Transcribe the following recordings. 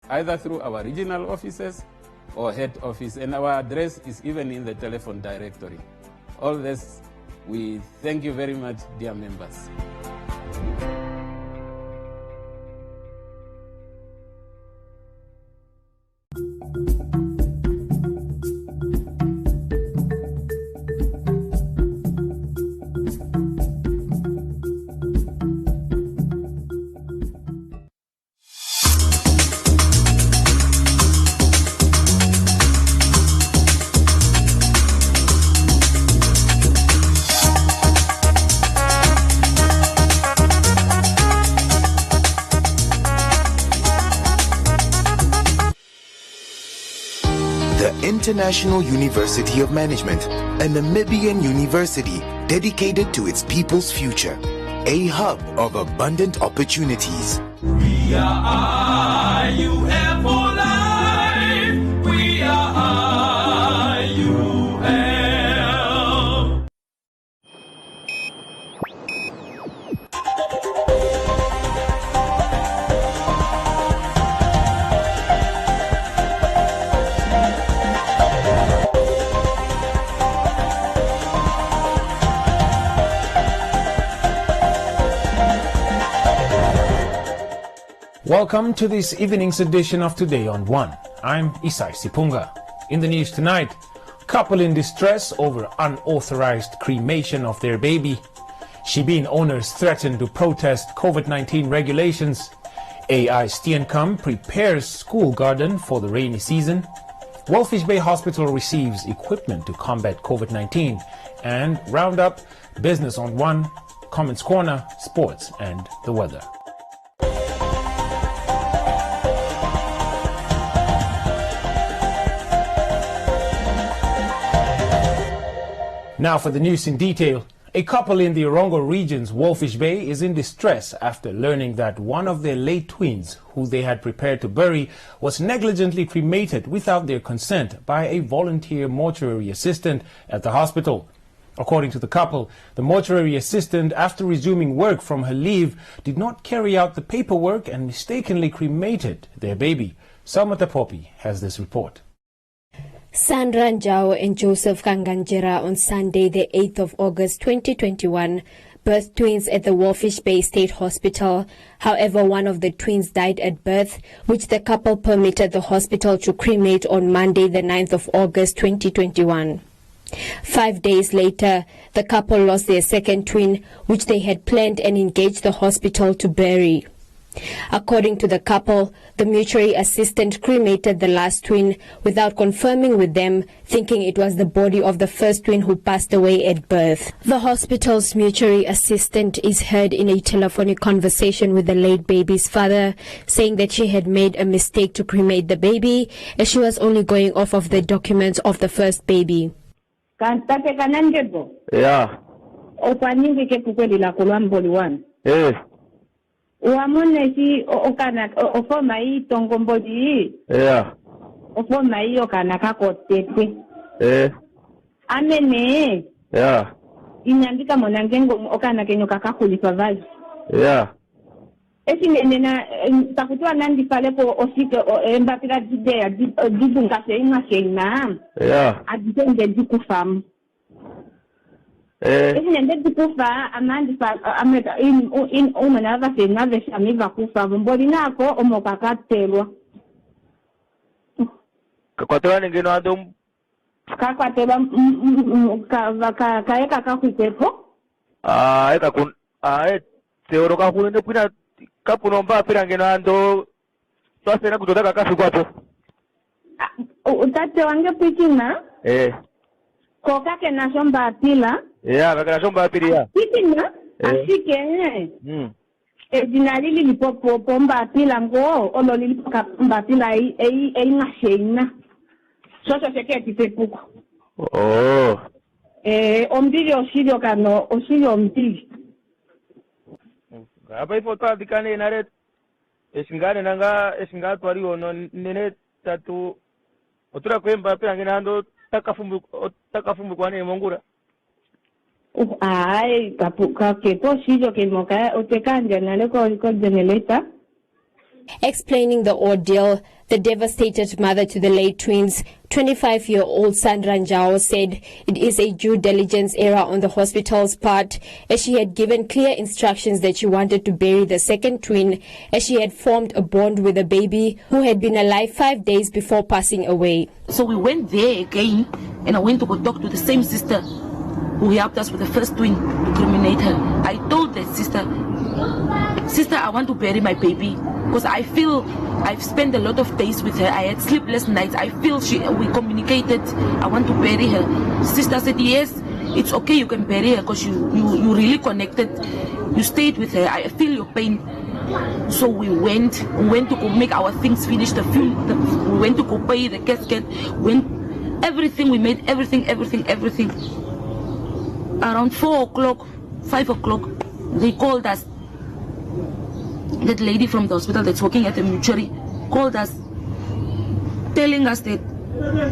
either through our regional offices or head office, and our address is even in the telephone directory. All this, we thank you very much, dear members. International University of Management, a Namibian university dedicated to its people's future, a hub of abundant opportunities. We are IUF for life. We are IUF. Welcome to this evening's edition of Today on One. I'm Isai Sipunga. In the news tonight, couple in distress over unauthorized cremation of their baby. Shebeen owners threaten to protest COVID-19 regulations. AI Steenkamp prepares school garden for the rainy season. Walfish Bay Hospital receives equipment to combat COVID-19. And Roundup, Business on One, Comments Corner, Sports and the Weather. Now for the news in detail. A couple in the Orongo region's Walfish Bay is in distress after learning that one of their late twins, who they had prepared to bury, was negligently cremated without their consent by a volunteer mortuary assistant at the hospital. According to the couple, the mortuary assistant, after resuming work from her leave, did not carry out the paperwork and mistakenly cremated their baby. Salma Tapopi has this report. Sandra Njao and Joseph Kanganjera on Sunday, the 8th of August 2021, birthed twins at the Walfish Bay State Hospital. However, one of the twins died at birth, which the couple permitted the hospital to cremate on Monday, the 9th of August 2021. 5 days later, the couple lost their second twin, which they had planned and engaged the hospital to bury. According to the couple, the mortuary assistant cremated the last twin without confirming with them, thinking it was the body of the first twin who passed away at birth. The hospital's mortuary assistant is heard in a telephonic conversation with the late baby's father, saying that she had made a mistake to cremate the baby, as she was only going off of the documents of the first baby. Yeah. Uamonesi okana ofoma I tongombodi. Yeah. Ofoma I okana kakotete. Amene. Yeah. Inyandika monangengo okana kenyo kakakulipa vazi. Yeah. Esi nena takutua nandi pale po osike mbapira jidea dibungase inga. Yeah. Aditenge dikufamu. Nende dikufa amandi pa ameta in umanava senave shamiva kufa mboli nako omokakatelwa. Kakwatelwa ningino ando Kakwatelwa kaeka kakuitepo. Eka kun teoro kakulende pina kapunomba pira ngino ando swasena kutotaka kafi kwato. Utate wange pikina? Koka ke na shomba pila. Yeah, kaka na shomba pila. Pikina? Asike. Dinalili lipopo pomba pila ngo ololili pomba pila ei ngashena. Soso seke tipepuko. Oh. Ombili oshirio kano oshirio ombili. Apa ifoto dikane nare esingane nanga twari ono nene tatu otura kwemba pe angena ando takafumbu kwane mongura. Ai kapuka keto shijo ke moka otekanja nale ko geneleta. Explaining the ordeal, The devastated mother to the late twins, 25-year-old Sandra Njao, said it is a due diligence error on the hospital's part, as she had given clear instructions that she wanted to bury the second twin, as she had formed a bond with the baby who had been alive 5 days before passing away. So we went there again, and I went to go talk to the same sister who helped us with the first twin to cremate her. I told that sister, I want to bury my baby because I feel I've spent a lot of days with her. I had sleepless nights. I feel we communicated. I want to bury her. Sister said, yes, it's okay, you can bury her because you really connected. You stayed with her. I feel your pain. So we went to go make our things finish. We went to go pay the casket. Everything, we made everything. Around 4 o'clock, 5 o'clock, they called us. That lady from the hospital that's working at the mortuary called us, telling us that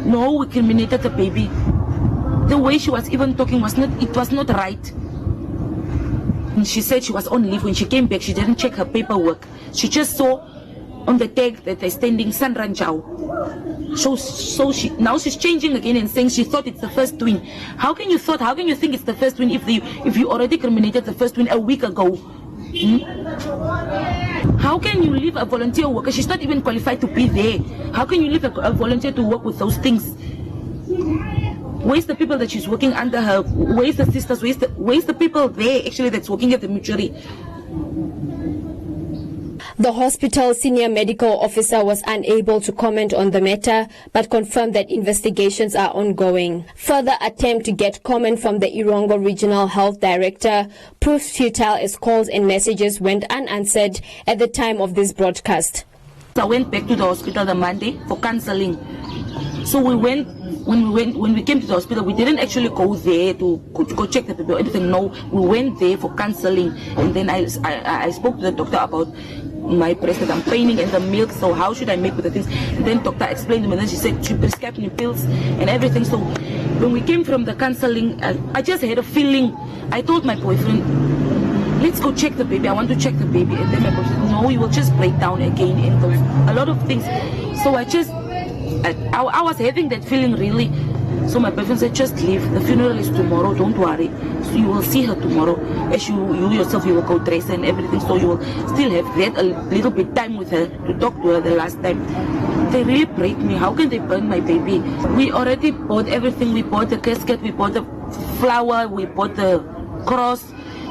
no, we cremated the baby. The way she was even talking was not right. And she said she was on leave. When she came back, she didn't check her paperwork. She just saw on the tag that they're standing Sandra Njao. So she's changing again and saying she thought it's the first twin. How can you think it's the first twin if you already cremated the first twin a week ago? How can you leave a volunteer worker? She's not even qualified to be there. How can you leave a volunteer to work with those things? Where's the people that she's working under her? Where's the sisters? Where's the people there actually that's working at the mortuary? The hospital senior medical officer was unable to comment on the matter, but confirmed that investigations are ongoing. Further attempt to get comment from the Irongo Regional Health Director proved futile as calls and messages went unanswered at the time of this broadcast. I went back to the hospital the Monday for counseling. So when we came to the hospital, we didn't actually go there to go check the people or anything. No, we went there for counseling, and then I spoke to the doctor about my breast that I'm paining and the milk, so how should I make with the things? And then doctor explained to me, and then she said she prescribed me pills and everything. So when we came from the counseling, I just had a feeling. I told my boyfriend, let's go check the baby, I want to check the baby. And then my boyfriend said, no, you will just break down again and a lot of things. So I was having that feeling really. So my boyfriend said, just leave, the funeral is tomorrow, don't worry. So you will see her tomorrow, as you yourself, you will go dress and everything, so you will still have that a little bit time with her, to talk to her the last time. They really break me. How can they burn my baby? We already bought everything. We bought the casket, we bought the flower, we bought the cross.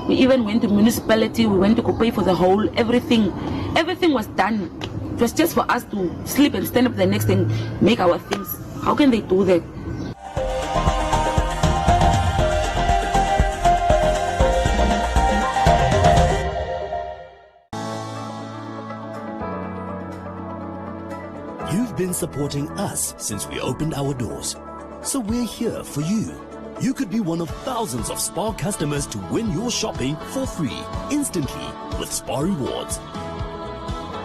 We even went to municipality, we went to go pay for the whole, everything. Everything was done. It was just for us to sleep and stand up the next day and make our things. How can they do that? You've been supporting us since we opened our doors, so we're here for you. You could be one of thousands of SPAR customers to win your shopping for free, instantly, with SPAR Rewards.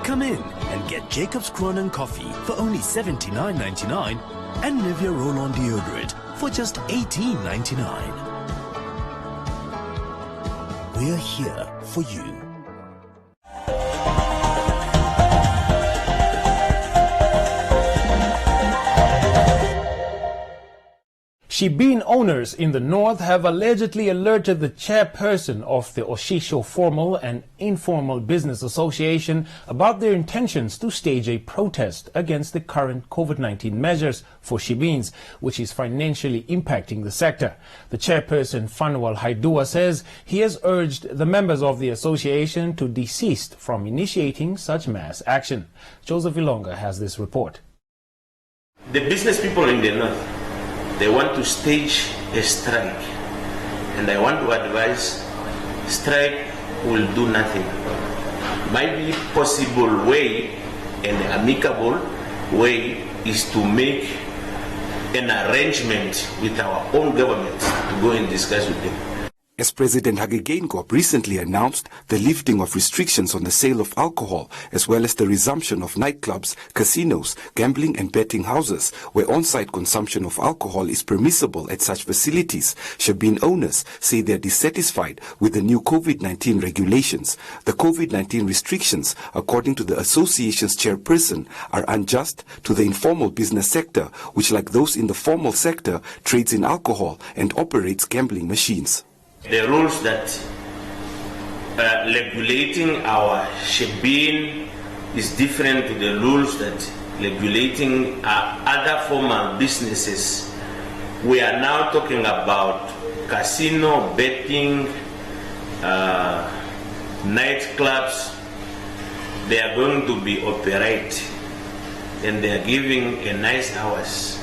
Come in and get Jacob's Cronin coffee for only $79.99 and Nivea roll-on deodorant for just $18.99. We're here for you. Shebeen owners in the north have allegedly alerted the chairperson of the Oshisho Formal and Informal Business Association about their intentions to stage a protest against the current COVID-19 measures for Shebeens, which is financially impacting the sector. The chairperson, Fanuel Haidua, says he has urged the members of the association to desist from initiating such mass action. Joseph Ilonga has this report. The business people in the north, they want to stage a strike, and I want to advise, strike will do nothing. My possible way, an amicable way, is to make an arrangement with our own government to go and discuss with them. As President Hage Geingob recently announced the lifting of restrictions on the sale of alcohol, as well as the resumption of nightclubs, casinos, gambling and betting houses, where on-site consumption of alcohol is permissible at such facilities, Shebeen owners say they are dissatisfied with the new COVID-19 regulations. The COVID-19 restrictions, according to the association's chairperson, are unjust to the informal business sector, which, like those in the formal sector, trades in alcohol and operates gambling machines. The rules that regulating our Shebeen is different to the rules that regulating other formal businesses. We are now talking about casino, betting, nightclubs. They are going to be operated and they are giving a nice hours.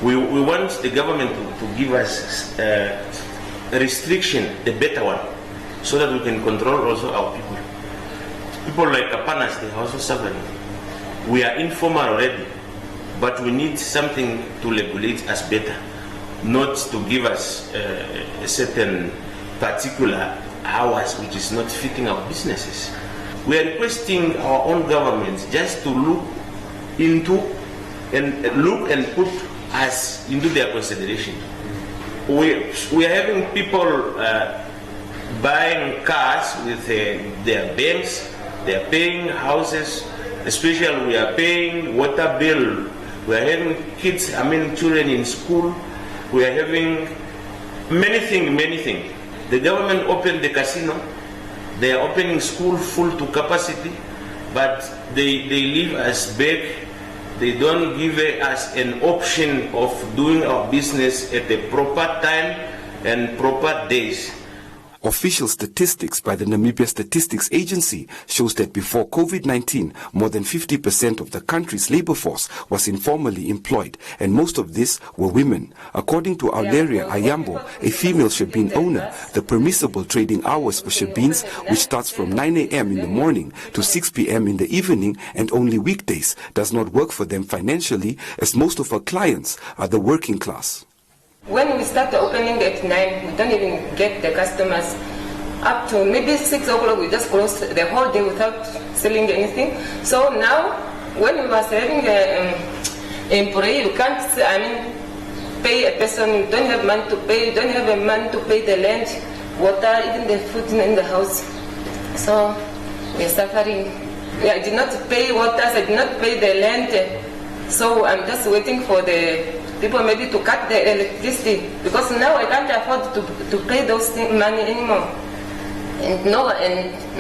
We want the government to give us restriction, the better one, so that we can control also our people. People like Kapanas, they are also suffering. We are informal already, but we need something to regulate us better, not to give us a certain particular hours which is not fitting our businesses. We are requesting our own government just to look and put us into their consideration. We are having people buying cars with their banks, they are paying houses, especially we are paying water bill, we are having children in school, we are having many things. The government opened the casino, they are opening school full to capacity, but they leave us back. They don't give us an option of doing our business at the proper time and proper days. Official statistics by the Namibia Statistics Agency shows that before COVID-19, more than 50% of the country's labor force was informally employed, and most of this were women. According to Auleria Ayambo, a female Shebeen owner, the permissible trading hours for Shebeens, which starts from 9 a.m. in the morning to 6 p.m. in the evening and only weekdays, does not work for them financially, as most of her clients are the working class. When we start opening at 9, we don't even get the customers. Up to maybe 6 o'clock, we just close the whole day without selling anything. So now, when we was having an employee, you can't, pay a person, you don't have money to pay, you don't have money to pay the rent, water, even the food in the house. So we're suffering. I did not pay water, I did not pay the rent. So I'm just waiting for the people maybe to cut the electricity, because now I can't afford to pay those money anymore. And now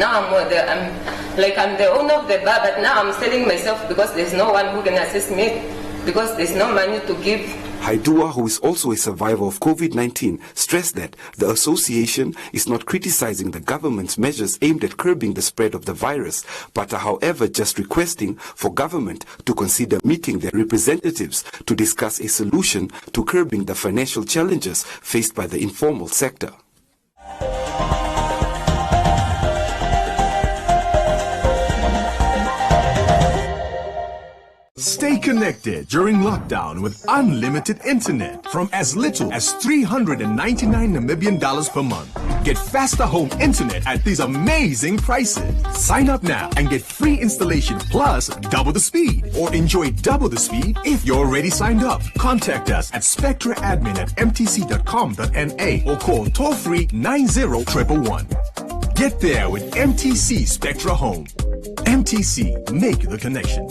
I'm the owner of the bar, but now I'm selling myself because there's no one who can assist me, because there's no money to give. Haidua, who is also a survivor of COVID-19, stressed that the association is not criticizing the government's measures aimed at curbing the spread of the virus, but are, however, just requesting for government to consider meeting their representatives to discuss a solution to curbing the financial challenges faced by the informal sector. Stay connected during lockdown with unlimited internet from as little as 399 Namibian dollars per month. Get faster home internet at these amazing prices. Sign up now and get free installation plus double the speed, or enjoy double the speed if you're already signed up. Contact us at spectraadmin@mtc.com.na or call toll-free 901111. Get there with MTC Spectra Home. MTC, make the connection.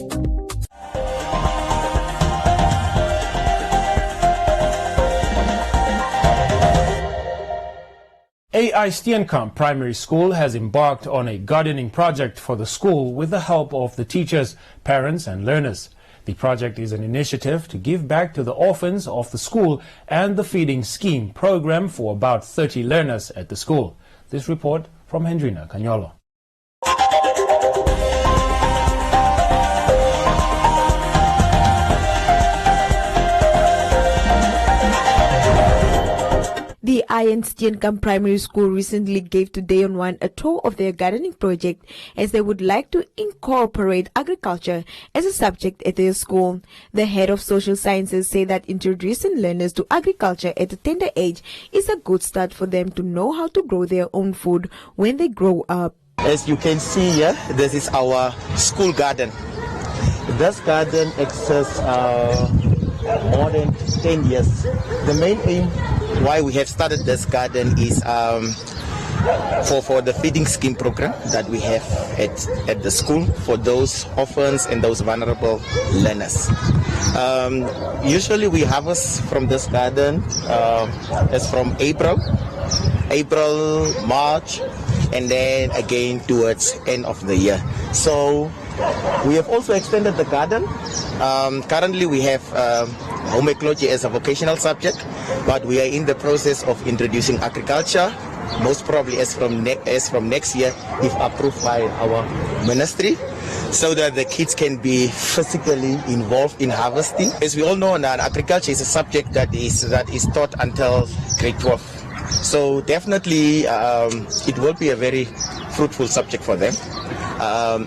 AI Steenkamp Primary School has embarked on a gardening project for the school with the help of the teachers, parents and learners. The project is an initiative to give back to the orphans of the school and the feeding scheme program for about 30 learners at the school. This report from Hendrina Canyolo. The Iron Steenkamp Primary School recently gave Today on One a tour of their gardening project, as they would like to incorporate agriculture as a subject at their school. The head of social sciences say that introducing learners to agriculture at a tender age is a good start for them to know how to grow their own food when they grow up. As you can see here, this is our school garden. This garden exists more than 10 years. The main aim why we have started this garden is for the feeding scheme program that we have at the school for those orphans and those vulnerable learners. Usually we harvest from this garden as from April, March, and then again towards end of the year. So we have also extended the garden. Currently we have home ecology as a vocational subject, but we are in the process of introducing agriculture, most probably as from next year, if approved by our ministry, so that the kids can be physically involved in harvesting. As we all know, agriculture is a subject that is taught until grade 12. So definitely it will be a very fruitful subject for them.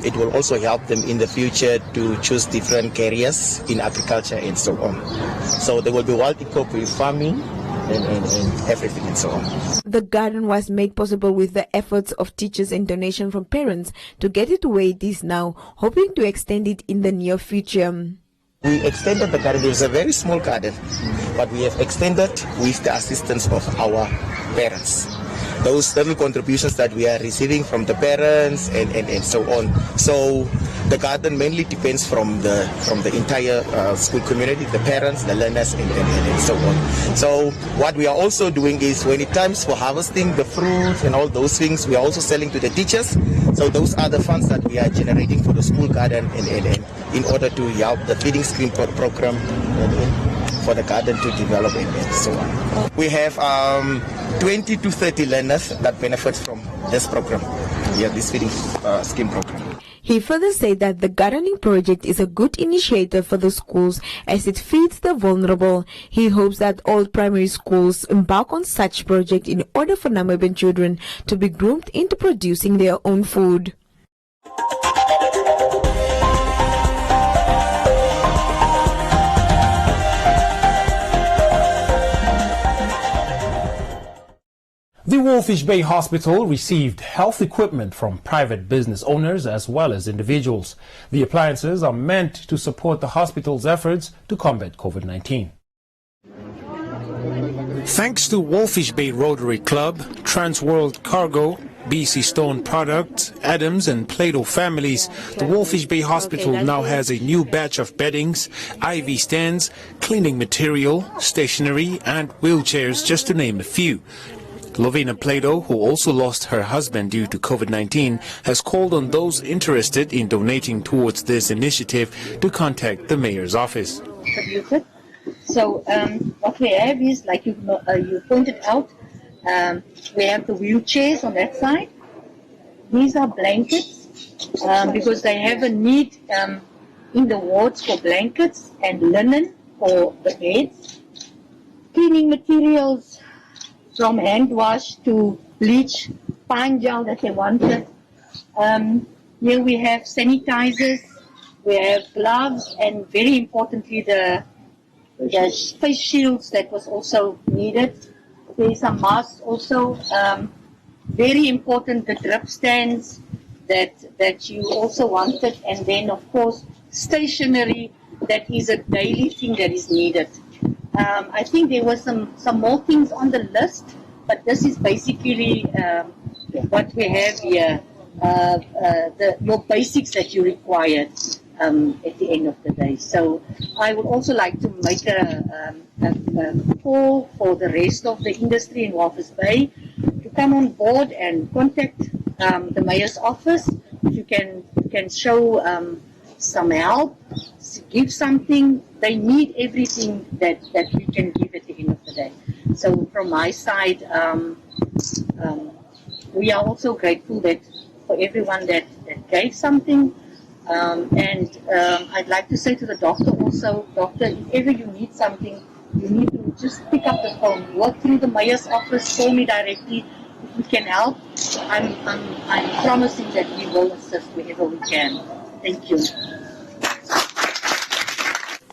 It will also help them in the future to choose different careers in agriculture and so on. So they will be well equipped with farming and everything and so on. The garden was made possible with the efforts of teachers and donation from parents to get it where it is now, hoping to extend it in the near future. We extended the garden. It was a very small garden, but we have extended with the assistance of our parents. Those little contributions that we are receiving from the parents and so on. So the garden mainly depends from the entire school community, the parents, the learners, and so on. So what we are also doing is, when it comes for harvesting the fruits and all those things, we are also selling to the teachers. So those are the funds that we are generating for the school garden and in order to help the feeding scheme program for the garden to develop and so on. We have 20 to 30 learners that benefit from this program, this feeding scheme program. He further said that the gardening project is a good initiative for the schools as it feeds the vulnerable. He hopes that all primary schools embark on such project in order for Namibian children to be groomed into producing their own food. The Walfish Bay Hospital received health equipment from private business owners as well as individuals. The appliances are meant to support the hospital's efforts to combat COVID-19. Thanks to Walfish Bay Rotary Club, Transworld Cargo, BC Stone Products, Adams and Plato families, the Walfish Bay Hospital now has a new batch of beddings, IV stands, cleaning material, stationery and wheelchairs, just to name a few. Lovina Plato, who also lost her husband due to COVID-19, has called on those interested in donating towards this initiative to contact the mayor's office. So what we have is, like you pointed out, we have the wheelchairs on that side. These are blankets because they have a need in the wards for blankets and linen for the beds. Cleaning materials, from hand wash to bleach, fine gel that they wanted. Here we have sanitizers, we have gloves, and very importantly the face shields that was also needed. There's some masks also. Very important, the drip stands that you also wanted, and then of course stationery that is a daily thing that is needed. I think there were some more things on the list, but this is basically what we have here, your basics that you required at the end of the day. So I would also like to make a call for the rest of the industry in Walvis Bay to come on board and contact the mayor's office. You can show some help, give something. They need everything that we can give at the end of the day. So from my side, we are also grateful that for everyone that gave something. And I'd like to say to the doctor also, doctor, if ever you need something, you need to just pick up the phone, work through the mayor's office, call me directly. If we can help, I'm promising that we will assist wherever we can. Thank you.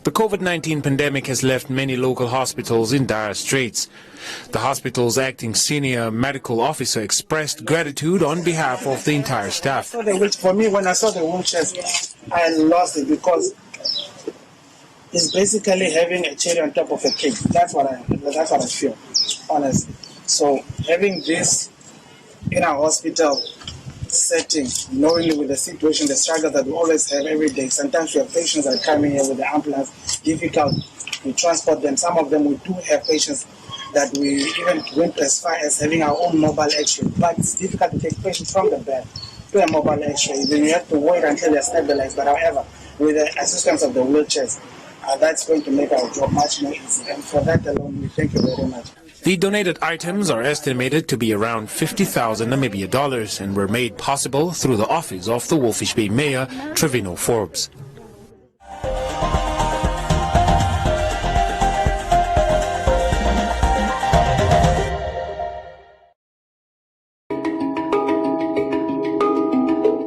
The COVID-19 pandemic has left many local hospitals in dire straits. The hospital's acting senior medical officer expressed gratitude on behalf of the entire staff. For me, when I saw the wheelchairs, I lost it because it's basically having a cherry on top of a cake. That's what I feel, honestly. So having this in our hospital setting, knowing with the situation, the struggle that we always have every day. Sometimes we have patients that are coming here with the ambulance, difficult to transport them. Some of them we do have patients that we even went as far as having our own mobile X-ray. But it's difficult to take patients from the bed to a mobile X-ray. Then you have to wait until they're stabilized. But however, with the assistance of the wheelchairs, that's going to make our job much more easy. And for that alone, we thank you very much. The donated items are estimated to be around 50,000 Namibia dollars and were made possible through the office of the Walvis Bay Mayor, Trevino Forbes.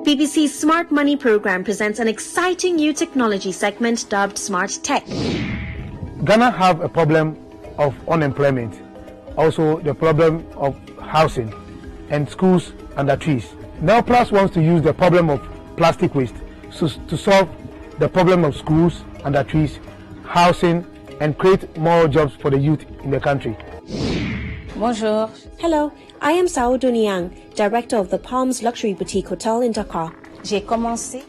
BBC's Smart Money program presents an exciting new technology segment dubbed Smart Tech. Ghana have a problem of unemployment, also the problem of housing and schools under trees. Now Plus wants to use the problem of plastic waste to solve the problem of schools under trees, housing, and create more jobs for the youth in the country. Bonjour. Hello, I am Sao Duniang, director of the Palms Luxury Boutique Hotel in Dakar.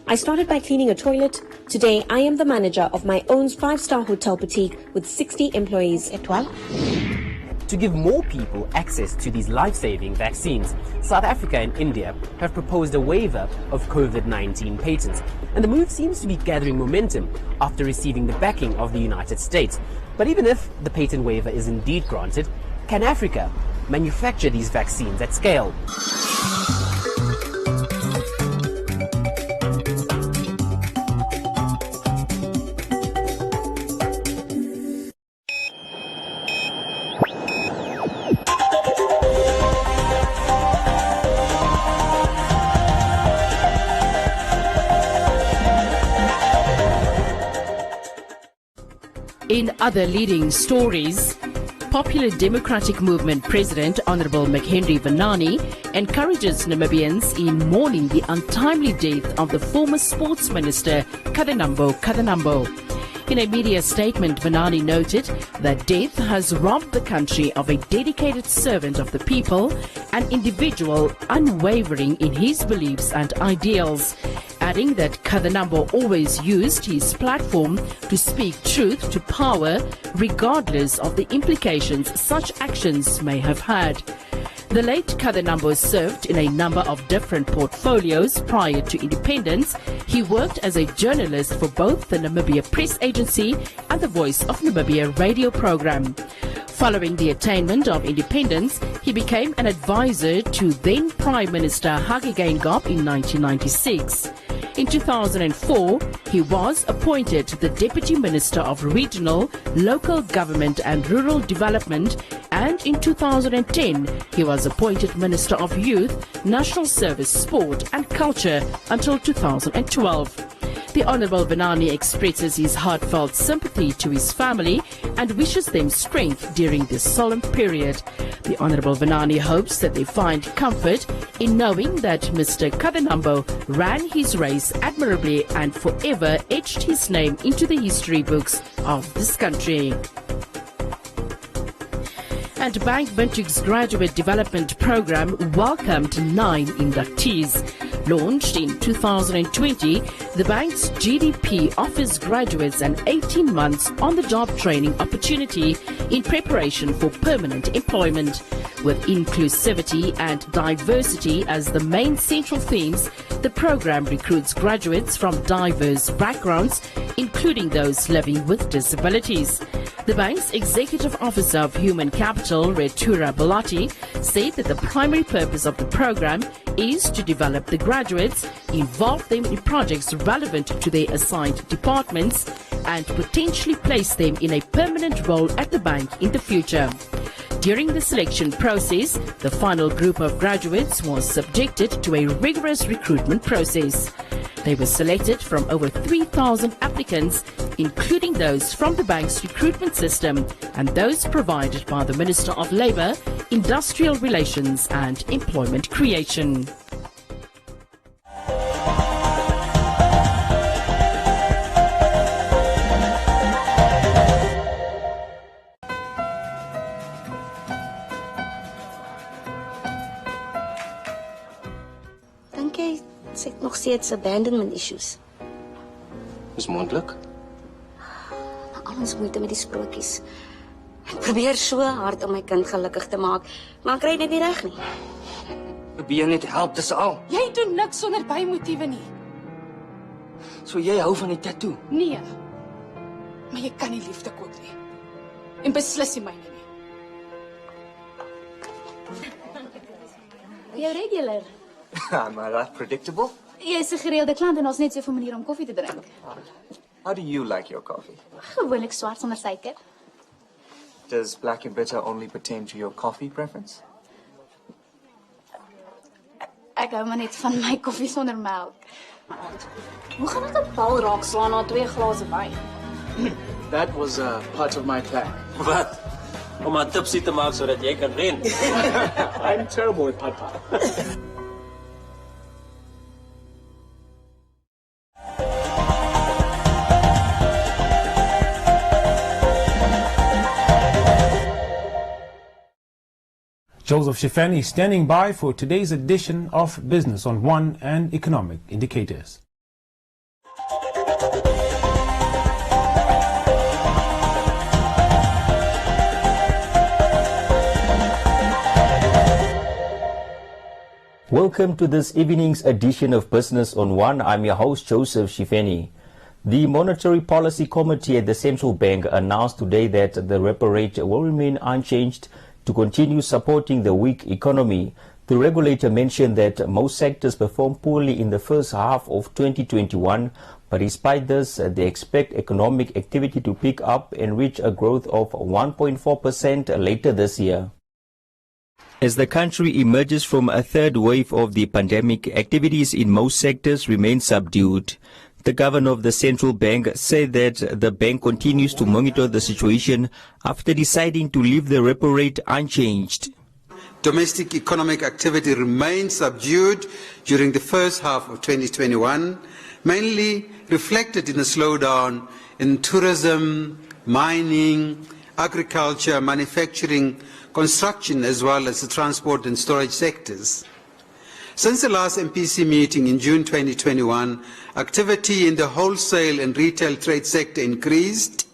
I started by cleaning a toilet. Today, I am the manager of my own 5-star hotel boutique with 60 employees. To give more people access to these life-saving vaccines, South Africa and India have proposed a waiver of COVID-19 patents. And the move seems to be gathering momentum after receiving the backing of the United States. But even if the patent waiver is indeed granted, can Africa manufacture these vaccines at scale? In other leading stories, Popular Democratic Movement President Honorable McHenry Vanani encourages Namibians in mourning the untimely death of the former sports minister Kadenambo Kadenambo. In a media statement, Vanani noted that death has robbed the country of a dedicated servant of the people, an individual unwavering in his beliefs and ideals, adding that Kadenambo always used his platform to speak truth to power, regardless of the implications such actions may have had. The late Kadenambo served in a number of different portfolios prior to independence. He worked as a journalist for both the Namibia Press Agency and the Voice of Namibia radio program. Following the attainment of independence, he became an advisor to then Prime Minister Hage Geingob in 1996. In 2004, he was appointed the Deputy Minister of Regional, Local Government and Rural Development, and in 2010, he was appointed Minister of Youth, National Service, Sport and Culture until 2012. The Honourable Vanani expresses his heartfelt sympathy to his family and wishes them strength during this solemn period. The Honourable Vanani hopes that they find comfort in knowing that Mr. Kadenambo ran his race admirably and forever etched his name into the history books of this country. And Bank Vintage Graduate Development Program welcomed 9 inductees. Launched in 2020, the bank's GDP offers graduates an 18 months on-the-job training opportunity in preparation for permanent employment. With inclusivity and diversity as the main central themes, the program recruits graduates from diverse backgrounds, including those living with disabilities. The bank's Executive Officer of Human Capital, Retura Bellotti, said that the primary purpose of the program is to develop the graduates, involve them in projects relevant to their assigned departments, and potentially place them in a permanent role at the bank in the future. During the selection process, the final group of graduates was subjected to a rigorous recruitment process. They were selected from over 3,000 applicants, including those from the bank's recruitment system and those provided by the Minister of Labour, Industrial Relations and Employment Creation. Sy het nog steeds abandonment issues. Is moontlik. Maar al ons moeite met die sprokies. Ek probeer so hard om my kind gelukkig te maak, maar ek kry dit nie reg nie. Probeer net help, dis al. Jy doen niks sonder bymotiewe nie. So jy hou van die tattoo? Nee. Maar jy kan nie liefde koop nie. En beslis nie myne nie. Jy regular. Am I that predictable? Jy is 'n gereelde klant en ons net soveel maniere om koffie te drink. How do you like your coffee? Gewoonlik swart sonder suiker. Does black and bitter only pertain to your coffee preference? Ek hou maar net van my koffie sonder melk. Hoe gaan ek 'n bal raak slaan na 2 glase wyn? That was part of my plan. Wat? Om 'n tipsie te maak sodat jy kan ren. I'm terrible with papa. Joseph Shifeni standing by for today's edition of Business on One and Economic Indicators. Welcome to this evening's edition of Business on One. I'm your host, Joseph Shifeni. The Monetary Policy Committee at the Central Bank announced today that the repo rate will remain unchanged to continue supporting the weak economy. The regulator mentioned that most sectors performed poorly in the first half of 2021, but despite this, they expect economic activity to pick up and reach a growth of 1.4% later this year. As the country emerges from a third wave of the pandemic, activities in most sectors remain subdued. The governor of the central bank said that the bank continues to monitor the situation after deciding to leave the repo rate unchanged. Domestic economic activity remained subdued during the first half of 2021, mainly reflected in a slowdown in tourism, mining, agriculture, manufacturing, construction, as well as the transport and storage sectors. Since the last MPC meeting in June 2021, activity in the wholesale and retail trade sector increased,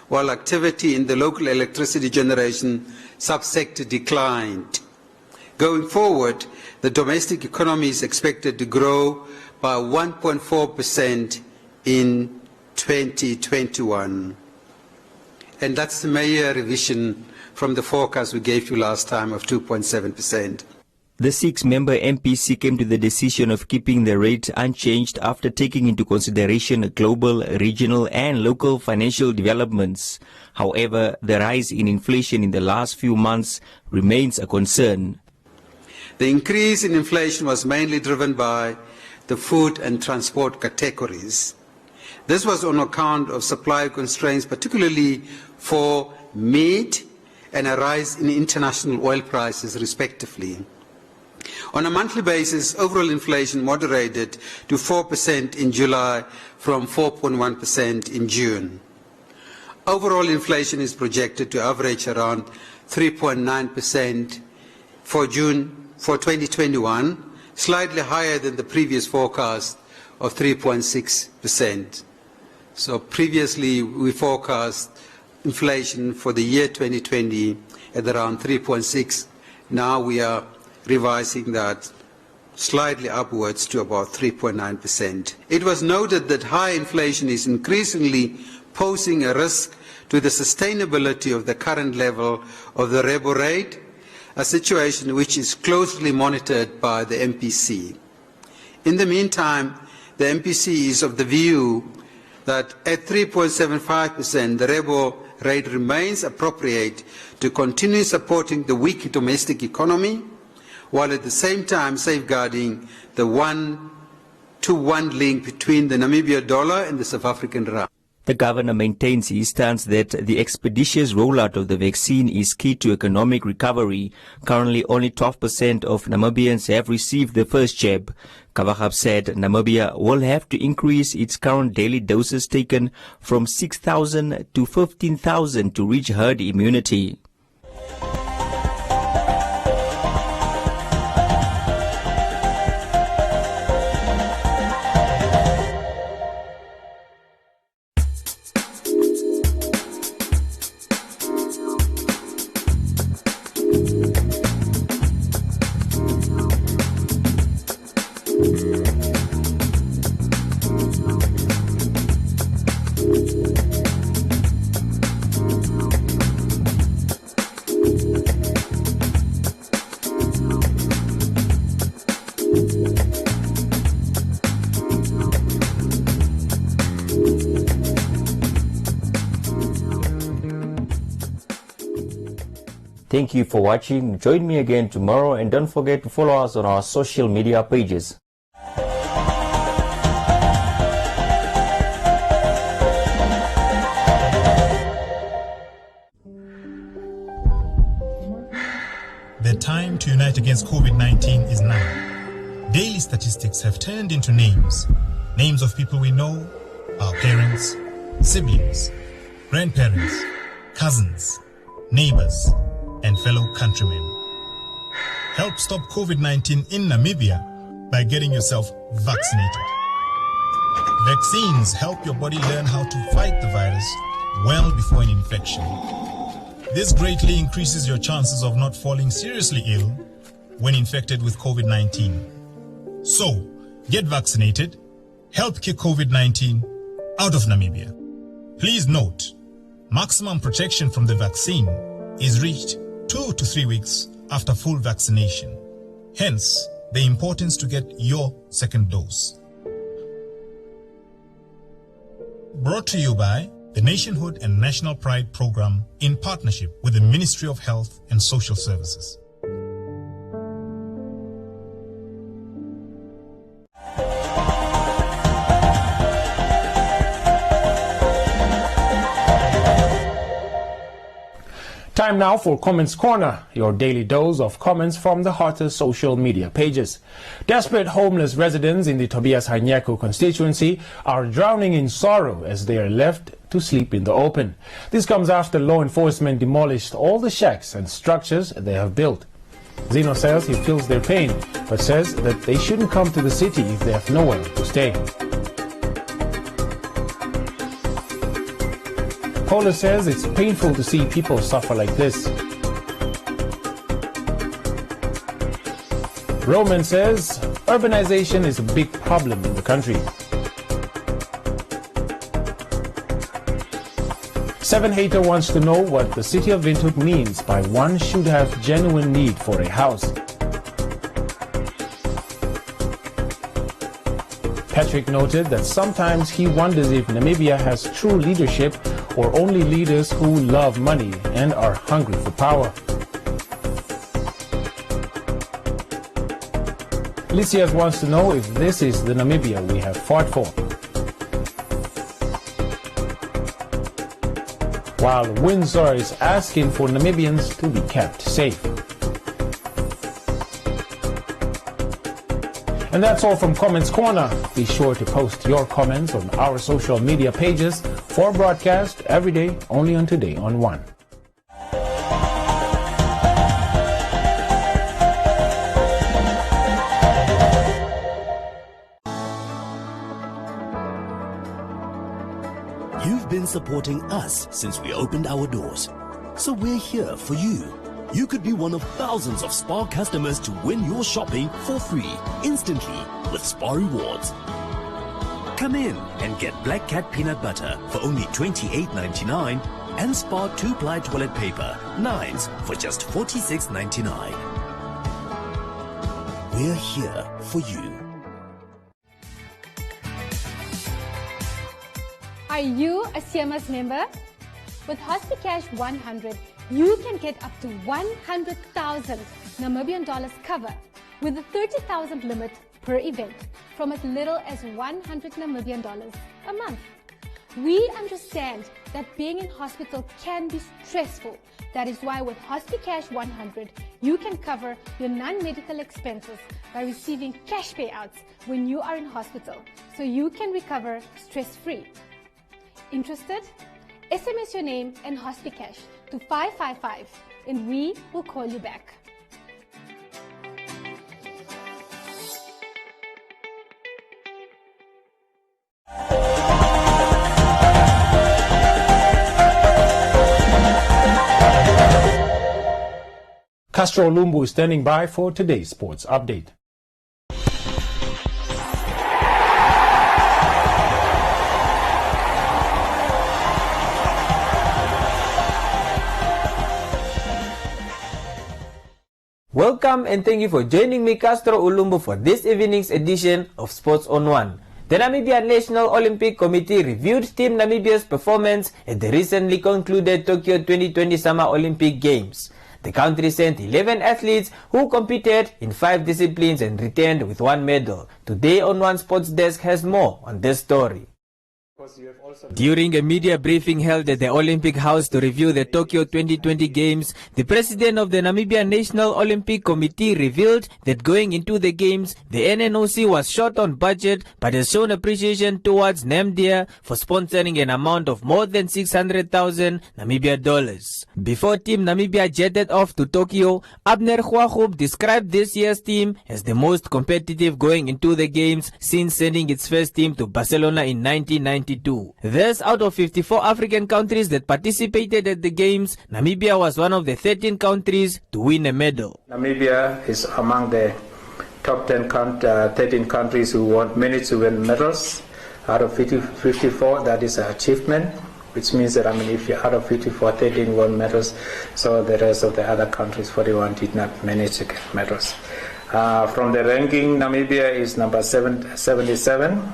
while activity in the local electricity generation subsector declined. Going forward, the domestic economy is expected to grow by 1.4% in 2021. And that's the major revision from the forecast we gave you last time of 2.7%. The 6-member MPC came to the decision of keeping the rate unchanged after taking into consideration global, regional and local financial developments. However, the rise in inflation in the last few months remains a concern. The increase in inflation was mainly driven by the food and transport categories. This was on account of supply constraints, particularly for meat, and a rise in international oil prices, respectively. On a monthly basis, overall inflation moderated to 4% in July from 4.1% in June. Overall inflation is projected to average around 3.9% for June for 2021, slightly higher than the previous forecast of 3.6%. So previously we forecast inflation for the year 2020 at around 3.6. Now we are revising that slightly upwards to about 3.9%. It was noted that high inflation is increasingly posing a risk to the sustainability of the current level of the repo rate, a situation which is closely monitored by the MPC. In the meantime, the MPC is of the view that at 3.75%, the repo rate remains appropriate to continue supporting the weak domestic economy, while at the same time safeguarding the 1-to-1 link between the Namibia dollar and the South African rand. The governor maintains his stance that the expeditious rollout of the vaccine is key to economic recovery. Currently, only 12% of Namibians have received the first jab. Kavachab said Namibia will have to increase its current daily doses taken from 6,000 to 15,000 to reach herd immunity. Thank you for watching. Join me again tomorrow and don't forget to follow us on our social media pages. The time to unite against COVID-19 is now. Daily statistics have turned into names. Names of people we know, our parents, siblings, grandparents, cousins, neighbors, and fellow countrymen. Help stop COVID-19 in Namibia by getting yourself vaccinated. Vaccines help your body learn how to fight the virus well before an infection. This greatly increases your chances of not falling seriously ill when infected with COVID-19. So, get vaccinated, help kick COVID-19 out of Namibia. Please note, maximum protection from the vaccine is reached 2 to 3 weeks after full vaccination. Hence, the importance to get your second dose. Brought to you by the Nationhood and National Pride Program in partnership with the Ministry of Health and Social Services. Time now for Comments Corner, your daily dose of comments from the hottest social media pages. Desperate homeless residents in the Tobias Hanyako constituency are drowning in sorrow as they are left to sleep in the open. This comes after law enforcement demolished all the shacks and structures they have built. Zeno says he feels their pain, but says that they shouldn't come to the city if they have nowhere to stay. Paula says it's painful to see people suffer like this. Roman says urbanization is a big problem in the country. Seven Hater wants to know what the city of Windhoek means by one should have genuine need for a house. Patrick noted that sometimes he wonders if Namibia has true leadership or only leaders who love money and are hungry for power. Lysias wants to know if this is the Namibia we have fought for. While Windsor is asking for Namibians to be kept safe. And that's all from Comments Corner. Be sure to post your comments on our social media pages for broadcast every day, only on Today on 1. You've been supporting us since we opened our doors. So we're here for you. You could be one of thousands of SPAR customers to win your shopping for free, instantly, with SPAR Rewards. Come in and get Black Cat Peanut Butter for only $28.99 and SPAR 2-ply toilet paper, 9s, for just $46.99. We're here for you. Are you a CMS member? With HospiCash 100, you can get up to 100,000 Namibian dollars cover with a 30,000 limit per event from as little as 100 Namibian dollars a month. We understand that being in hospital can be stressful. That is why with HospiCash 100, you can cover your non-medical expenses by receiving cash payouts when you are in hospital, so you can recover stress-free. Interested? SMS your name and HospiCash to 555 and we will call you back. Castro Lumbu is standing by for today's sports update. Welcome and thank you for joining me, Castro Ulumbu, for this evening's edition of Sports on One. The Namibia National Olympic Committee reviewed Team Namibia's performance at the recently concluded Tokyo 2020 Summer Olympic Games. The country sent 11 athletes who competed in 5 disciplines and returned with 1 medal. Today on One Sports Desk has more on this story. During a media briefing held at the Olympic House to review the Tokyo 2020 Games, the president of the Namibia National Olympic Committee revealed that going into the Games, the NNOC was short on budget but has shown appreciation towards Namibia for sponsoring an amount of more than 600,000 Namibia dollars. Before Team Namibia jetted off to Tokyo, Abner Khwaghoub described this year's team as the most competitive going into the Games since sending its first team to Barcelona in 1992. Thus, out of 54 African countries that participated at the Games, Namibia was one of the 13 countries to win a medal. Namibia is among the top 13 countries who managed to win medals. Out of 54, that is an achievement, which means that, if you're out of 54, 13 won medals, so the rest of the other countries, 41, did not manage to get medals. From the ranking, Namibia is number 77.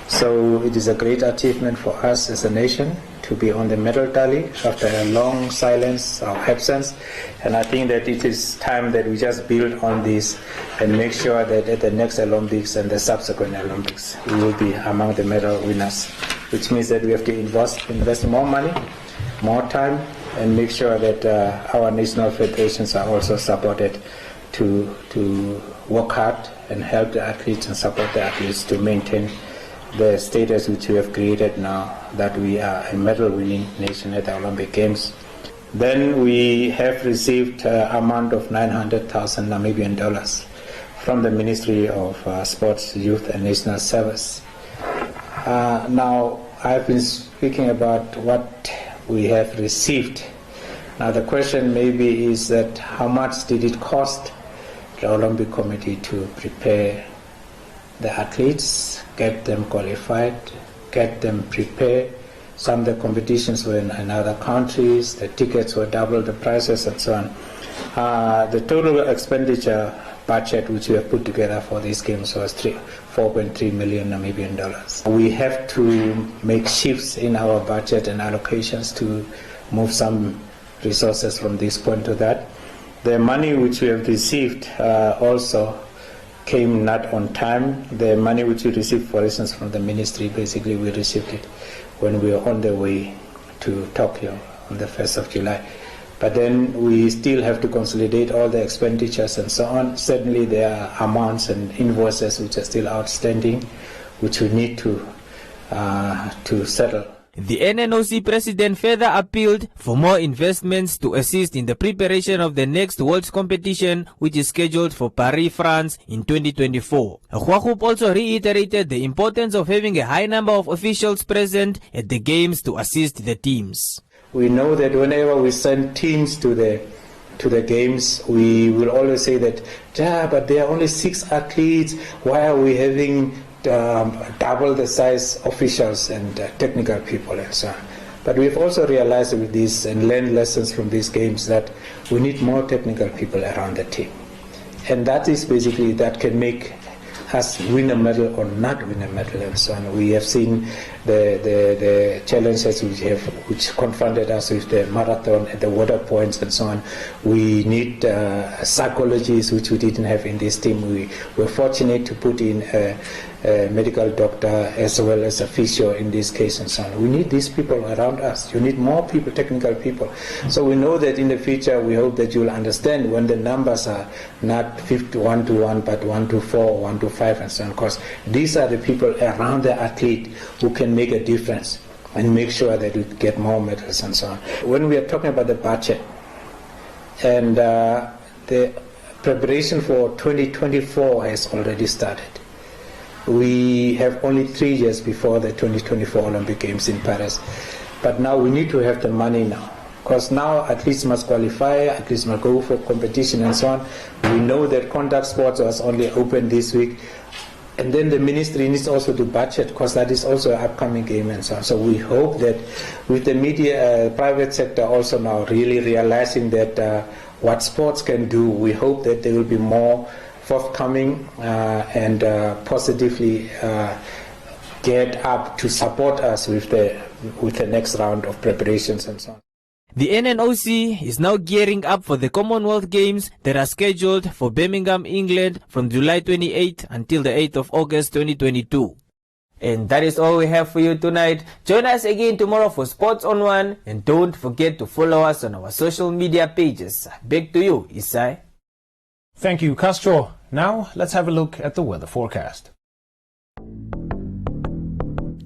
So it is a great achievement for us as a nation to be on the medal tally after a long silence or absence. And I think that it is time that we just build on this and make sure that at the next Olympics and the subsequent Olympics, we will be among the medal winners, which means that we have to invest more money, more time, and make sure that our national federations are also supported to work hard and help the athletes and support the athletes to maintain the status which we have created now, that we are a medal-winning nation at the Olympic Games. Then we have received an amount of 900,000 Namibian dollars from the Ministry of Sports, Youth and National Service. Now, I've been speaking about what we have received. Now, the question maybe is that how much did it cost the Olympic Committee to prepare the athletes, get them qualified, get them prepared. Some of the competitions were in other countries, the tickets were double the prices and so on. The total expenditure budget which we have put together for these games was 4.3 million Namibian dollars. We have to make shifts in our budget and allocations to move some resources from this point to that. The money which we have received also came not on time. The money which we received, for instance, from the ministry, basically we received it when we were on the way to Tokyo on the 1st of July. But then we still have to consolidate all the expenditures and so on. Certainly there are amounts and invoices which are still outstanding, which we need to settle. The NNOC president further appealed for more investments to assist in the preparation of the next World competition, which is scheduled for Paris, France in 2024. Khwaghoub also reiterated the importance of having a high number of officials present at the Games to assist the teams. We know that whenever we send teams to the Games, we will always say that, but there are only 6 athletes, why are we having double the size officials and technical people and so on. But we've also realized with this and learned lessons from these games that we need more technical people around the team. And that is basically that can make us win a medal or not win a medal and so on. We have seen the challenges which confronted us with the marathon and the water points and so on. We need psychologists, which we didn't have in this team. We were fortunate to put in a medical doctor as well as a physio in this case and so on. We need these people around us. You need more people, technical people. So we know that in the future, we hope that you'll understand when the numbers are not 1-to-1, but 1-to-4, 1-to-5 and so on, because these are the people around the athlete who can make a difference and make sure that we get more medals and so on. When we are talking about the budget and the preparation for 2024 has already started. We have only 3 years before the 2024 Olympic Games in Paris. But now we need to have the money now. Because now athletes must qualify, athletes must go for competition and so on. We know that contact sports was only open this week. And then the ministry needs also to budget, because that is also an upcoming game and so on. So we hope that with the media, private sector also now really realizing that what sports can do, we hope that there will be more forthcoming and positively get up to support us with the next round of preparations and so on. The NNOC is now gearing up for the Commonwealth Games that are scheduled for Birmingham, England from July 28th until the 8th of August 2022. And that is all we have for you tonight. Join us again tomorrow for Sports on One, and don't forget to follow us on our social media pages. Back to you, Isai. Thank you, Castro. Now let's have a look at the weather forecast.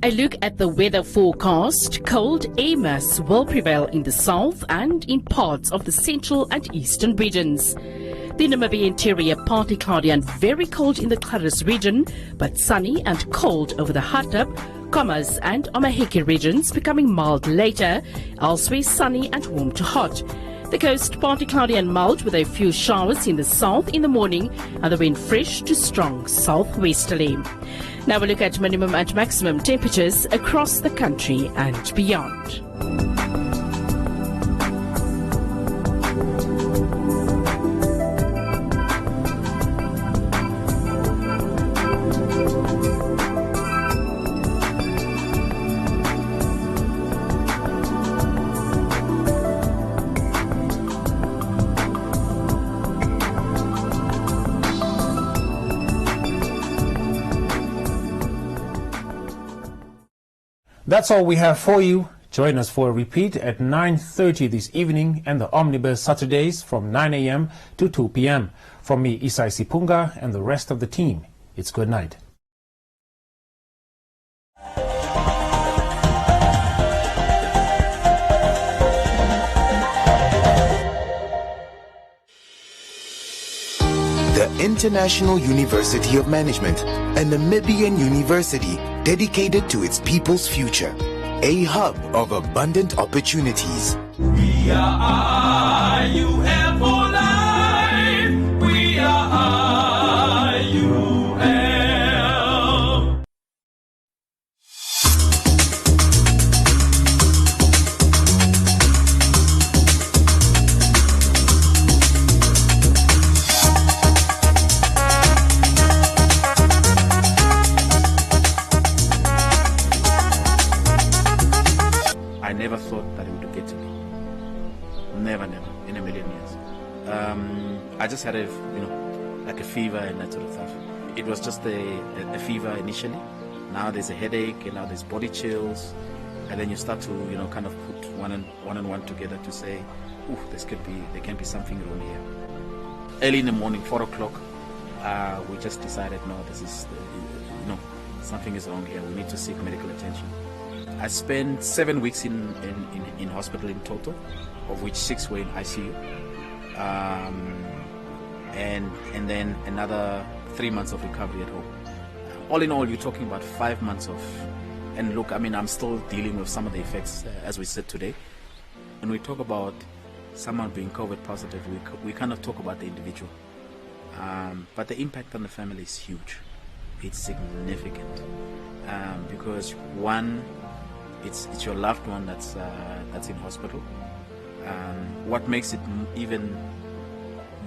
A look at the weather forecast. Cold air mass will prevail in the south and in parts of the central and eastern regions. The Namibia interior partly cloudy and very cold in the Klaras region, but sunny and cold over the Hattab, Khomas and Omaheke regions, becoming mild later. Elsewhere sunny and warm to hot. The coast partly cloudy and mild with a few showers in the south in the morning, and the wind fresh to strong southwesterly. Now we look at minimum and maximum temperatures across the country and beyond. That's all we have for you. Join us for a repeat at 9:30 this evening and the Omnibus Saturdays from 9 a.m. to 2 p.m. From me, Isai Sipunga, and the rest of the team, it's good night. The International University of Management, a Namibian university dedicated to its people's future, a hub of abundant opportunities. We are IUL for life. We are IUL. I never thought that it would get to me. Never, in a million years. I just had like a fever and that sort of stuff. It was just a fever initially. Now there's a headache, and now there's body chills, and then you start to kind of put one and one together to say, "Ooh, there can be something wrong here." Early in the morning, 4 o'clock, we just decided, no, this is something is wrong here. We need to seek medical attention. I spent 7 weeks in hospital in total, of which 6 were in ICU, and then another 3 months of recovery at home. All in all, you're talking about 5 months of, and look, I mean, I'm still dealing with some of the effects as we sit today. When we talk about someone being COVID positive, we kind of talk about the individual, but the impact on the family is huge. It's significant, because one, it's your loved one that's in hospital. What makes it even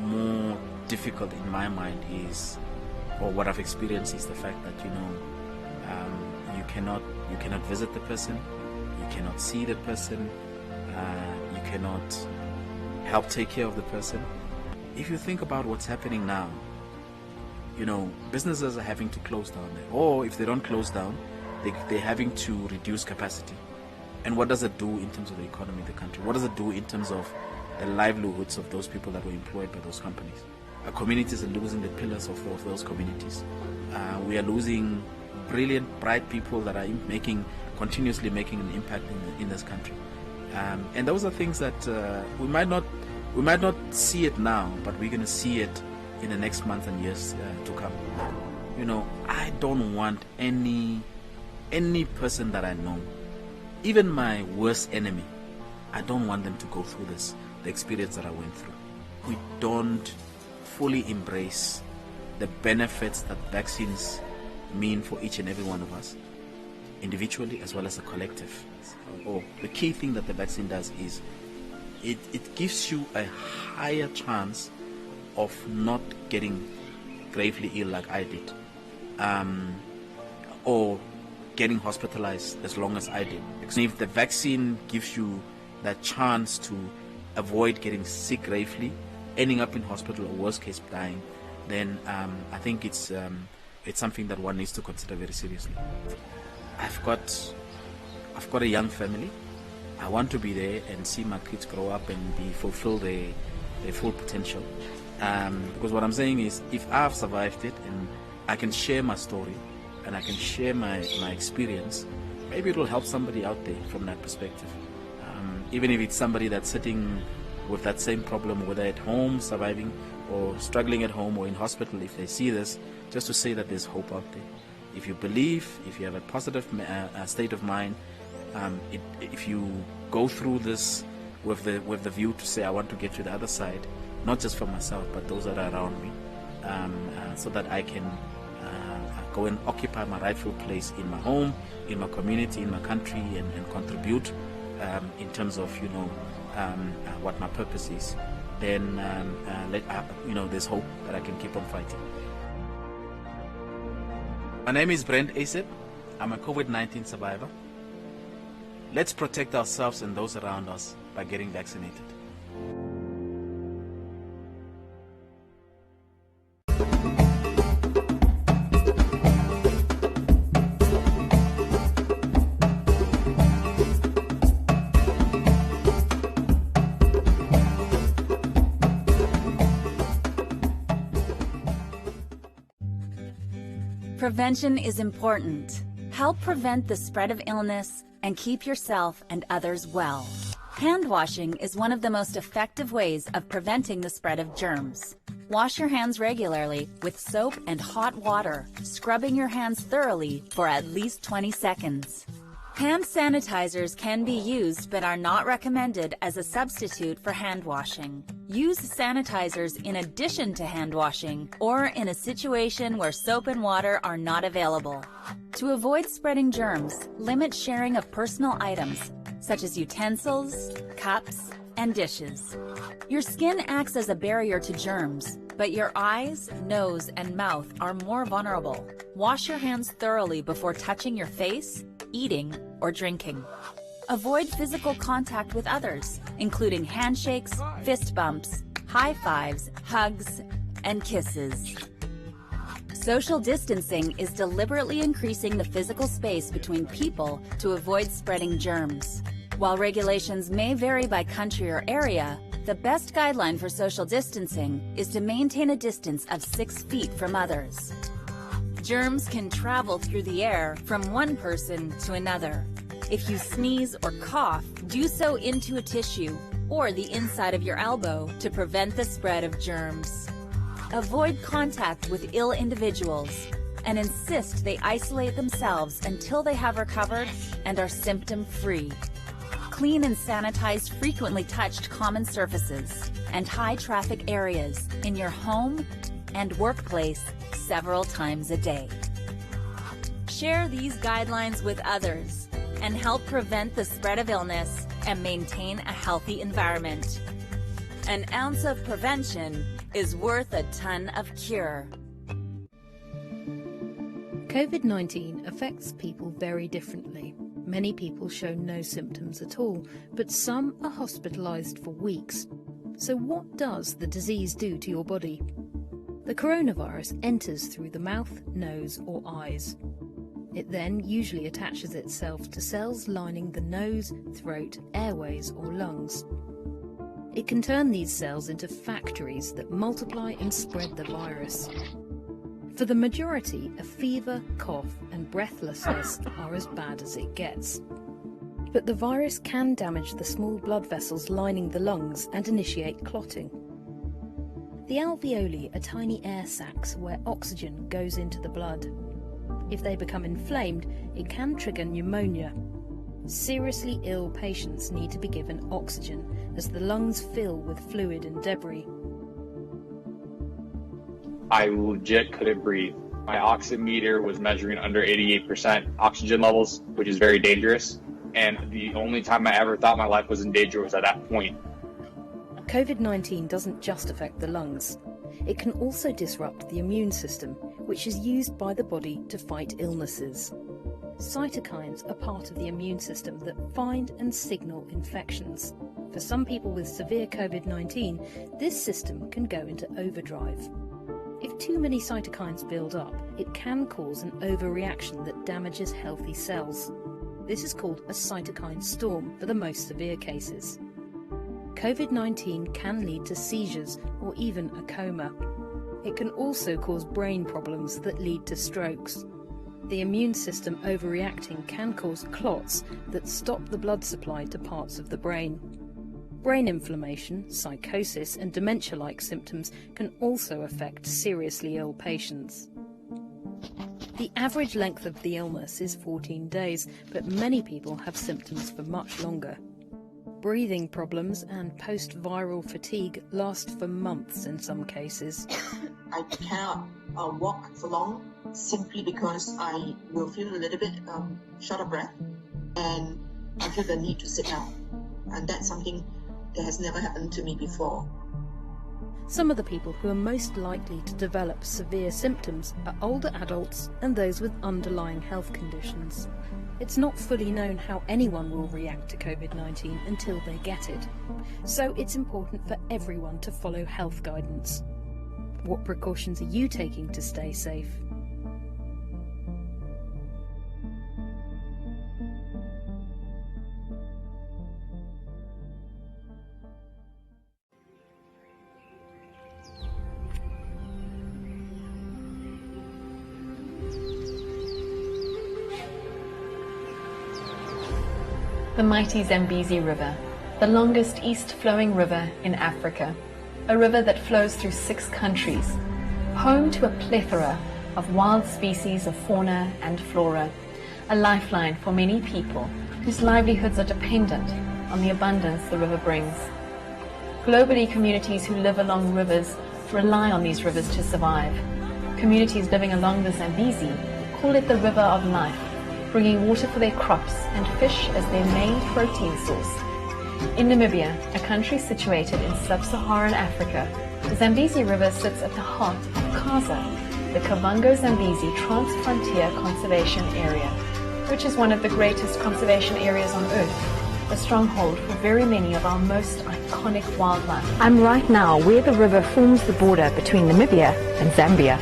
more difficult in my mind is, or what I've experienced, is the fact that you cannot visit the person, you cannot see the person, you cannot help take care of the person. If you think about what's happening now, businesses are having to close down there, or if they don't close down, they're having to reduce capacity. And what does it do in terms of the economy of the country? What does it do in terms of the livelihoods of those people that were employed by those companies? Our communities are losing the pillars of those communities. We are losing brilliant, bright people that are continuously making an impact in this country. And those are things that we might not see it now, but we're going to see it in the next months and years to come. I don't want any person that I know, even my worst enemy, I don't want them to go through the experience that I went through. We don't fully embrace the benefits that vaccines mean for each and every one of us, individually as well as a collective. The key thing that the vaccine does is it gives you a higher chance of not getting gravely ill like I did, or getting hospitalized as long as I did. If the vaccine gives you that chance to avoid getting sick gravely, ending up in hospital, or worst case dying, then I think it's something that one needs to consider very seriously. I've got a young family. I want to be there and see my kids grow up and fulfill their full potential. Because what I'm saying is, if I've survived it and I can share my story and I can share my experience, maybe it will help somebody out there from that perspective. Even if it's somebody that's sitting with that same problem, whether at home surviving or struggling at home or in hospital, if they see this, just to say that there's hope out there. If you believe, if you have a positive state of mind, if you go through this with the view to say, I want to get to the other side, not just for myself, but those that are around me, so that I can go and occupy my rightful place in my home, in my community, in my country, and contribute in terms of what my purpose is, then there's hope that I can keep on fighting. My name is Brent Asep. I'm a COVID-19 survivor. Let's protect ourselves and those around us by getting vaccinated. Prevention is important. Help prevent the spread of illness and keep yourself and others well. Hand washing is one of the most effective ways of preventing the spread of germs. Wash your hands regularly with soap and hot water, scrubbing your hands thoroughly for at least 20 seconds. Hand sanitizers can be used but are not recommended as a substitute for hand washing. Use sanitizers in addition to hand washing or in a situation where soap and water are not available. To avoid spreading germs, limit sharing of personal items such as utensils, cups, and dishes. Your skin acts as a barrier to germs, but your eyes, nose, and mouth are more vulnerable. Wash your hands thoroughly before touching your face, eating, or drinking. Avoid physical contact with others, including handshakes, fist bumps, high fives, hugs, and kisses. Social distancing is deliberately increasing the physical space between people to avoid spreading germs. While regulations may vary by country or area, the best guideline for social distancing is to maintain a distance of 6 feet from others. Germs can travel through the air from one person to another. If you sneeze or cough, do so into a tissue or the inside of your elbow to prevent the spread of germs. Avoid contact with ill individuals and insist they isolate themselves until they have recovered and are symptom-free. Clean and sanitize frequently touched common surfaces and high-traffic areas in your home and workplace several times a day. Share these guidelines with others and help prevent the spread of illness and maintain a healthy environment. An ounce of prevention is worth a ton of cure. COVID-19 affects people very differently. Many people show no symptoms at all, but some are hospitalized for weeks. So what does the disease do to your body? The coronavirus enters through the mouth, nose or eyes. It then usually attaches itself to cells lining the nose, throat, airways or lungs. It can turn these cells into factories that multiply and spread the virus. For the majority, a fever, cough and breathlessness are as bad as it gets. But the virus can damage the small blood vessels lining the lungs and initiate clotting. The alveoli are tiny air sacs where oxygen goes into the blood. If they become inflamed, it can trigger pneumonia. Seriously ill patients need to be given oxygen as the lungs fill with fluid and debris. I legit couldn't breathe. My oxygen meter was measuring under 88% oxygen levels, which is very dangerous. And the only time I ever thought my life was in danger was at that point. COVID-19 doesn't just affect the lungs. It can also disrupt the immune system, which is used by the body to fight illnesses. Cytokines are part of the immune system that find and signal infections. For some people with severe COVID-19, this system can go into overdrive. If too many cytokines build up, it can cause an overreaction that damages healthy cells. This is called a cytokine storm for the most severe cases. COVID-19 can lead to seizures or even a coma. It can also cause brain problems that lead to strokes. The immune system overreacting can cause clots that stop the blood supply to parts of the brain. Brain inflammation, psychosis and dementia-like symptoms can also affect seriously ill patients. The average length of the illness is 14 days, but many people have symptoms for much longer. Breathing problems and post-viral fatigue last for months in some cases. I cannot walk for long simply because I will feel a little bit short of breath and I feel the need to sit down. And that's something that has never happened to me before. Some of the people who are most likely to develop severe symptoms are older adults and those with underlying health conditions. It's not fully known how anyone will react to COVID-19 until they get it. So it's important for everyone to follow health guidance. What precautions are you taking to stay safe? The mighty Zambezi River, the longest east-flowing river in Africa, a river that flows through 6 countries, home to a plethora of wild species of fauna and flora, a lifeline for many people whose livelihoods are dependent on the abundance the river brings. Globally, communities who live along rivers rely on these rivers to survive. Communities living along the Zambezi call it the river of life, bringing water for their crops and fish as their main protein source. In Namibia, a country situated in sub-Saharan Africa, the Zambezi River sits at the heart of Kaza, the Kavango-Zambezi Trans-Frontier Conservation Area, which is one of the greatest conservation areas on Earth, a stronghold for very many of our most iconic wildlife. I'm right now where the river forms the border between Namibia and Zambia.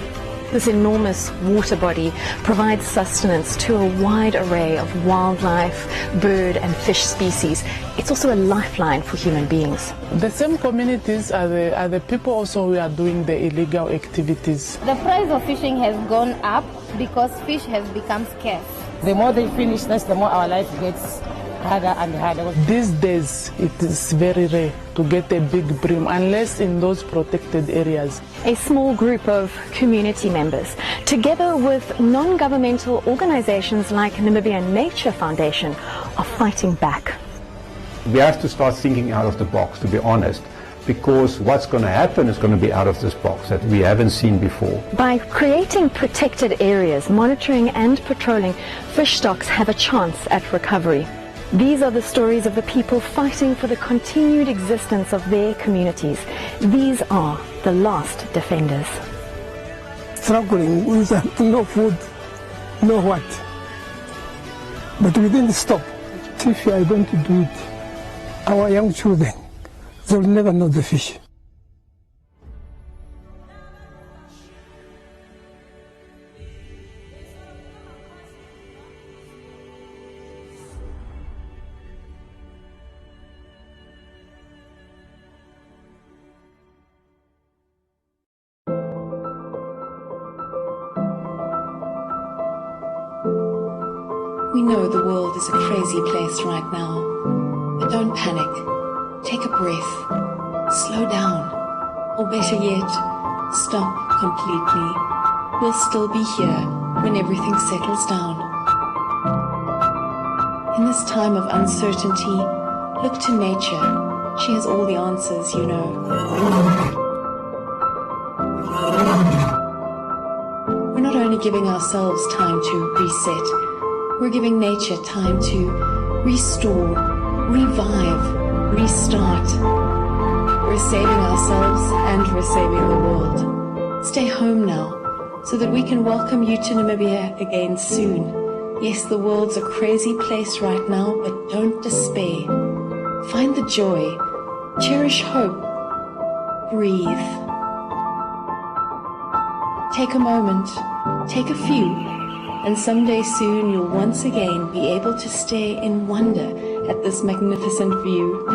This enormous water body provides sustenance to a wide array of wildlife, bird and fish species. It's also a lifeline for human beings. The same communities are the people also who are doing the illegal activities. The price of fishing has gone up because fish has become scarce. The more they finish us, the more our life gets harder and harder. These days, it is very rare to get a big bream unless in those protected areas. A small group of community members, together with non-governmental organizations like Namibian Nature Foundation, are fighting back. We have to start thinking out of the box, to be honest, because what's going to happen is going to be out of this box that we haven't seen before. By creating protected areas, monitoring and patrolling, fish stocks have a chance at recovery. These are the stories of the people fighting for the continued existence of their communities. These are the last defenders. Struggling with no food, know what. But we didn't stop. If we are going to do it, our young children, they'll never know the fish. We know the world is a crazy place right now, but don't panic. Take a breath. Slow down. Or better yet, stop completely. We'll still be here when everything settles down. In this time of uncertainty, look to nature. She has all the answers, you know. We're not only giving ourselves time to reset, we're giving nature time to restore, revive, restart. We're saving ourselves and we're saving the world. Stay home now so that we can welcome you to Namibia again soon. Yes, the world's a crazy place right now, but don't despair. Find the joy, cherish hope, breathe. Take a moment, take a few, and someday soon you'll once again be able to stare in wonder at this magnificent view.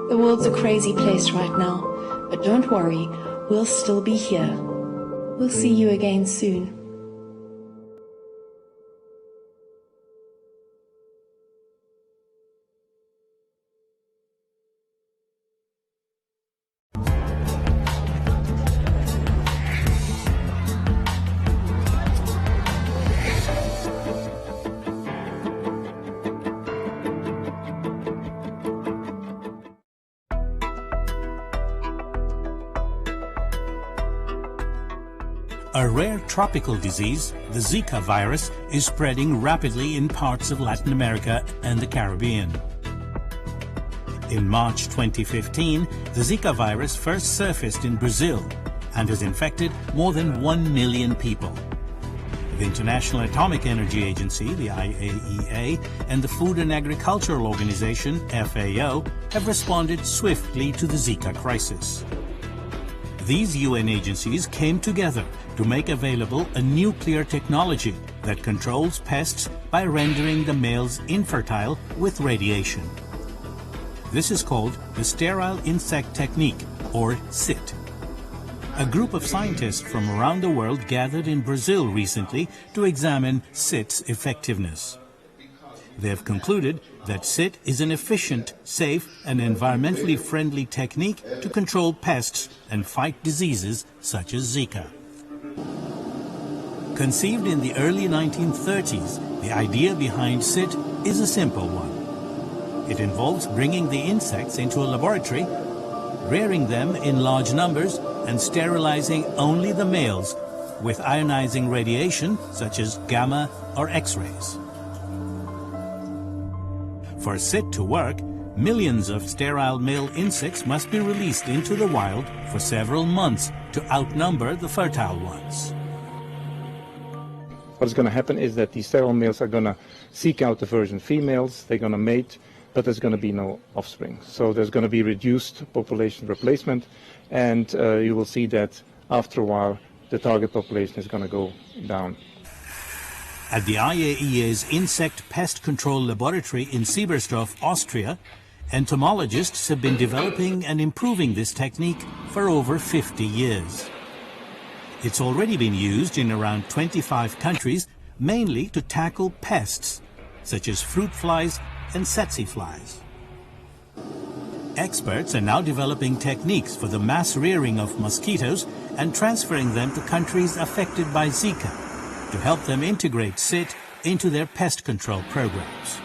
The world's a crazy place right now, but don't worry, we'll still be here. We'll see you again soon. A rare tropical disease, the Zika virus, is spreading rapidly in parts of Latin America and the Caribbean. In March 2015, the Zika virus first surfaced in Brazil and has infected more than 1 million people. The International Atomic Energy Agency, the IAEA, and the Food and Agricultural Organization, FAO, have responded swiftly to the Zika crisis. These UN agencies came together to make available a nuclear technology that controls pests by rendering the males infertile with radiation. This is called the Sterile Insect Technique, or SIT. A group of scientists from around the world gathered in Brazil recently to examine SIT's effectiveness. They have concluded that SIT is an efficient, safe, and environmentally friendly technique to control pests and fight diseases such as Zika. Conceived in the early 1930s, the idea behind SIT is a simple one. It involves bringing the insects into a laboratory, rearing them in large numbers, and sterilizing only the males with ionizing radiation such as gamma or X-rays. For SIT to work, millions of sterile male insects must be released into the wild for several months to outnumber the fertile ones. What's going to happen is that these sterile males are going to seek out the virgin females, they're going to mate, but there's going to be no offspring. So there's going to be reduced population replacement, and you will see that after a while the target population is going to go down. At the IAEA's Insect Pest Control Laboratory in Siebersdorf, Austria, entomologists have been developing and improving this technique for over 50 years. It's already been used in around 25 countries, mainly to tackle pests, such as fruit flies and tsetse flies. Experts are now developing techniques for the mass rearing of mosquitoes and transferring them to countries affected by Zika, to help them integrate SIT into their pest control programs.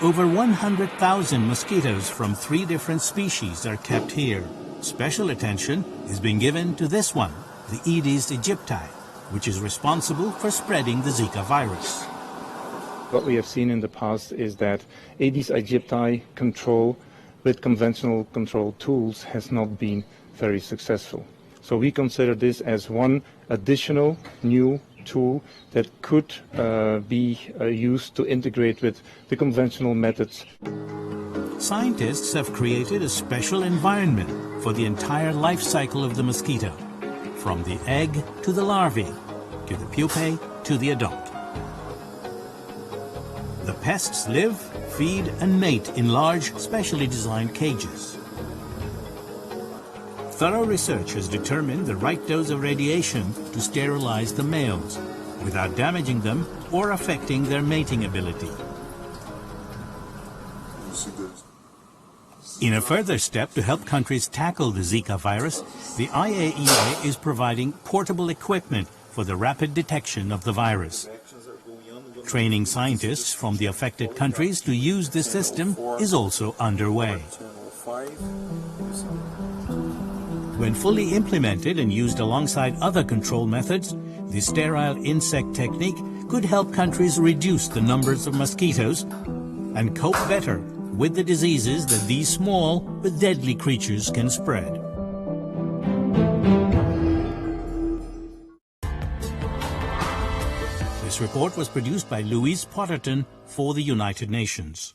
Over 100,000 mosquitoes from 3 different species are kept here. Special attention is being given to this one, the Aedes aegypti, which is responsible for spreading the Zika virus. What we have seen in the past is that Aedes aegypti control with conventional control tools has not been very successful. So we consider this as one additional new tool that could be used to integrate with the conventional methods. Scientists have created a special environment for the entire life cycle of the mosquito, from the egg to the larvae, to the pupae to the adult. The pests live, feed and mate in large, specially designed cages. Thorough research has determined the right dose of radiation to sterilize the males without damaging them or affecting their mating ability. In a further step to help countries tackle the Zika virus, the IAEA is providing portable equipment for the rapid detection of the virus. Training scientists from the affected countries to use this system is also underway. When fully implemented and used alongside other control methods, the sterile insect technique could help countries reduce the numbers of mosquitoes and cope better with the diseases that these small but deadly creatures can spread. This report was produced by Louise Potterton for the United Nations.